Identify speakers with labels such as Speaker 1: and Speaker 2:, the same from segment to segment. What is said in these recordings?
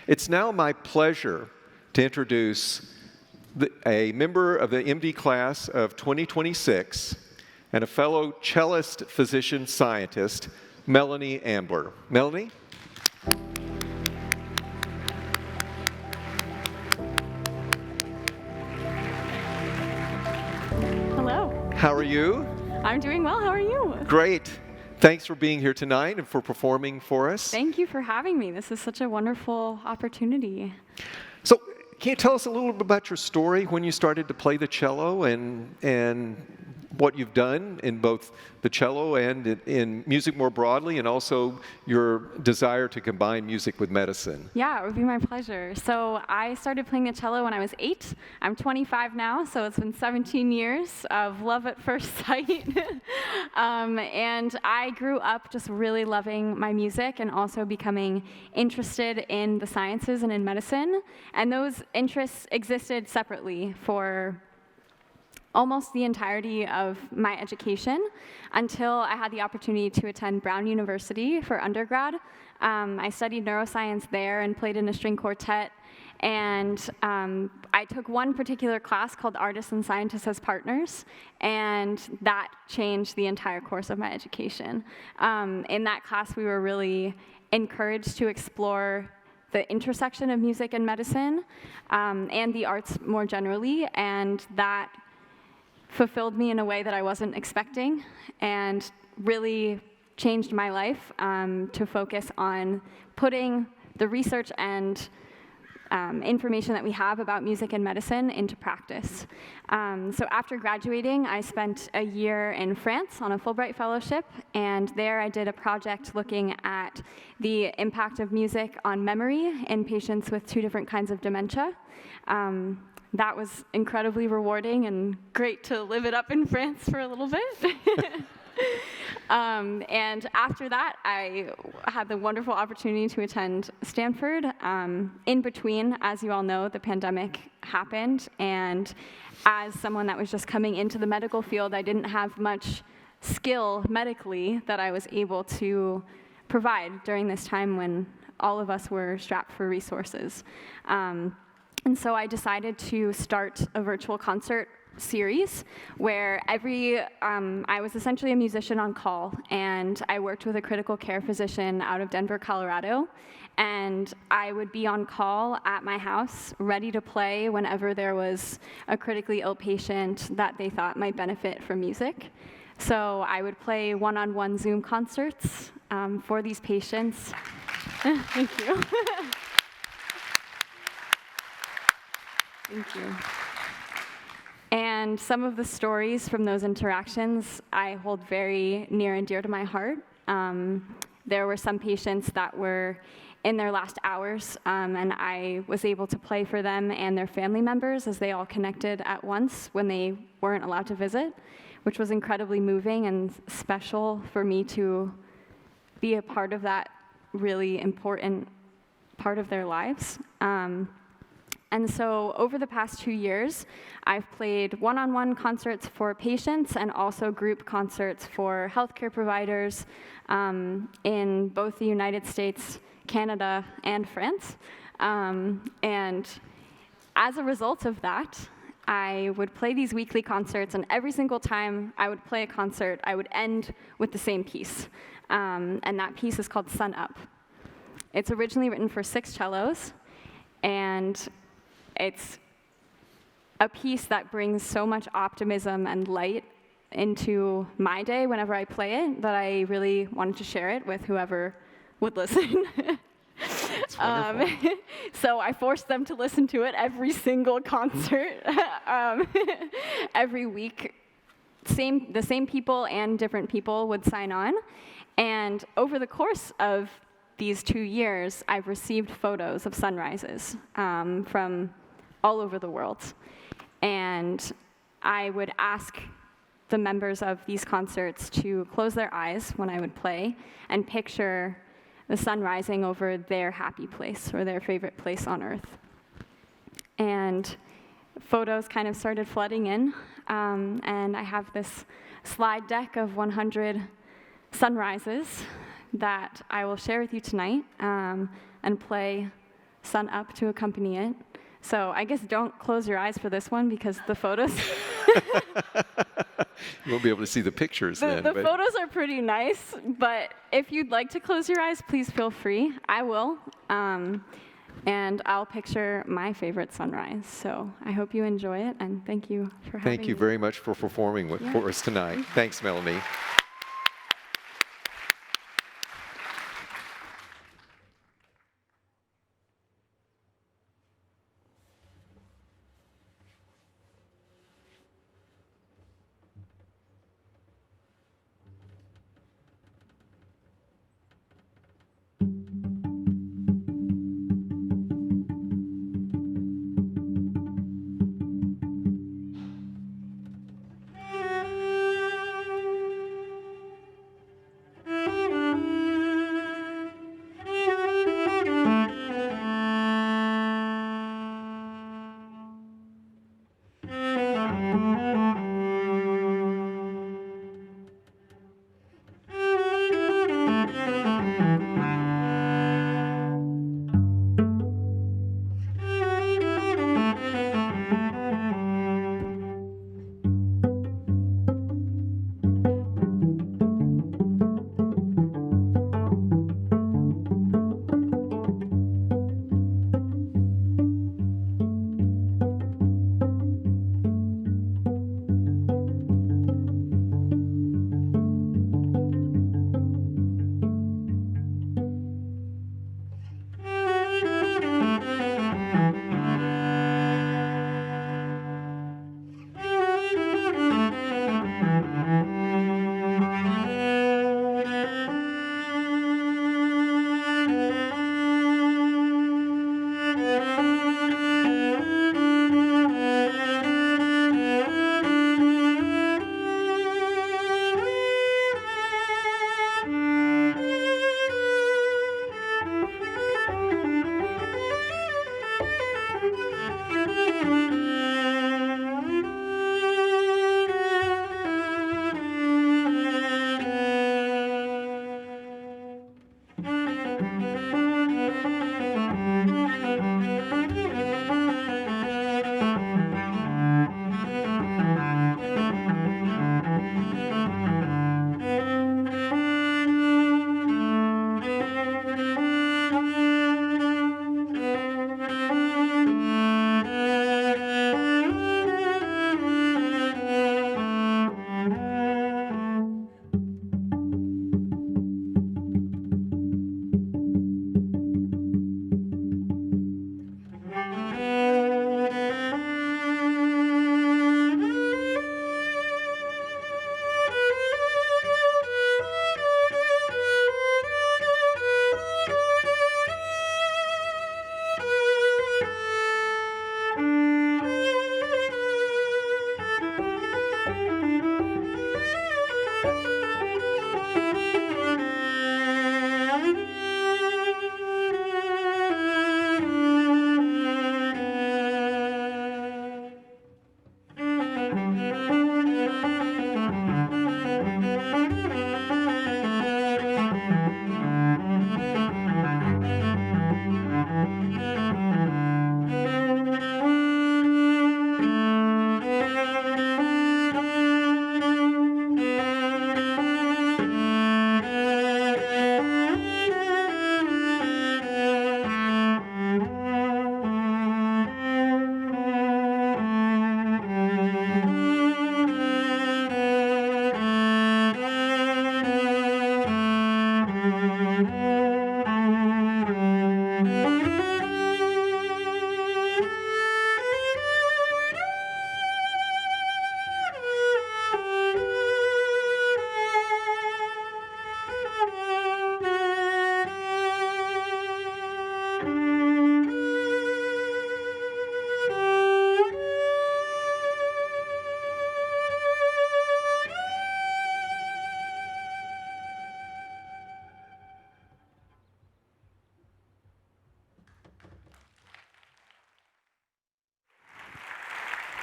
Speaker 1: It's now my pleasure to introduce a member of the MD class of 2026 and a fellow cellist physician scientist, Melanie Ambler. Melanie?
Speaker 2: Hello.
Speaker 1: How are you?
Speaker 2: I'm doing well. How are you?
Speaker 1: Great. Thanks for being here tonight and for performing for us.
Speaker 2: Thank you for having me. This is such a wonderful opportunity.
Speaker 1: So, can you tell us a little bit about your story, when you started to play the cello and what you've done in both the cello and in music more broadly, and also your desire to combine music with medicine?
Speaker 2: Yeah, it would be my pleasure. So I started playing the cello when I was 8. I'm 25 now, so it's been 17 years of love at first sight. And I grew up just really loving my music and also becoming interested in the sciences and in medicine. And those interests existed separately for almost the entirety of my education until I had the opportunity to attend Brown University for undergrad. I studied neuroscience there and played in a string quartet. And I took one particular class called Artists and Scientists as Partners, and that changed the entire course of my education. In that class, we were really encouraged to explore the intersection of music and medicine, and the arts more generally, and that fulfilled me in a way that I wasn't expecting, and really changed my life to focus on putting the research and information that we have about music and medicine into practice. So after graduating, I spent a year in France on a Fulbright fellowship, and there I did a project looking at the impact of music on memory in patients with 2 different kinds of dementia. That was incredibly rewarding and great to live it up in France for a little bit. And after that, I had the wonderful opportunity to attend Stanford. In between, as you all know, the pandemic happened, and as someone that was just coming into the medical field, I didn't have much skill medically that I was able to provide during this time when all of us were strapped for resources. And so I decided to start a virtual concert series where I was essentially a musician on call, and I worked with a critical care physician out of Denver, Colorado, and I would be on call at my house, ready to play whenever there was a critically ill patient that they thought might benefit from music. So I would play one-on-one Zoom concerts for these patients. Thank you. Thank you. And some of the stories from those interactions I hold very near and dear to my heart. There were some patients that were in their last hours, and I was able to play for them and their family members as they all connected at once when they weren't allowed to visit, which was incredibly moving and special for me to be a part of that really important part of their lives. And so over the past 2 years, I've played one-on-one concerts for patients and also group concerts for healthcare providers in both the United States, Canada, and France. And as a result of that, I would play these weekly concerts, and every single time I would play a concert, I would end with the same piece. And that piece is called Sun Up. It's originally written for 6 cellos, and it's a piece that brings so much optimism and light into my day whenever I play it that I really wanted to share it with whoever would listen.
Speaker 1: That's wonderful.
Speaker 2: So I forced them to listen to it every single concert, every week. The same people and different people would sign on. And over the course of these 2 years, I've received photos of sunrises from all over the world. And I would ask the members of these concerts to close their eyes when I would play and picture the sun rising over their happy place or their favorite place on earth. And photos kind of started flooding in, and I have this slide deck of 100 sunrises that I will share with you tonight and play sun up to accompany it. So I guess don't close your eyes for this one because the photos
Speaker 1: You won't be able to see the pictures then.
Speaker 2: the
Speaker 1: but
Speaker 2: photos are pretty nice, but if you'd like to close your eyes, please feel free. I will. And I'll picture my favorite sunrise. So I hope you enjoy it, and thank you for having me.
Speaker 1: Thank you very much for performing for us tonight. Thanks, Melanie.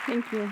Speaker 2: Thank you.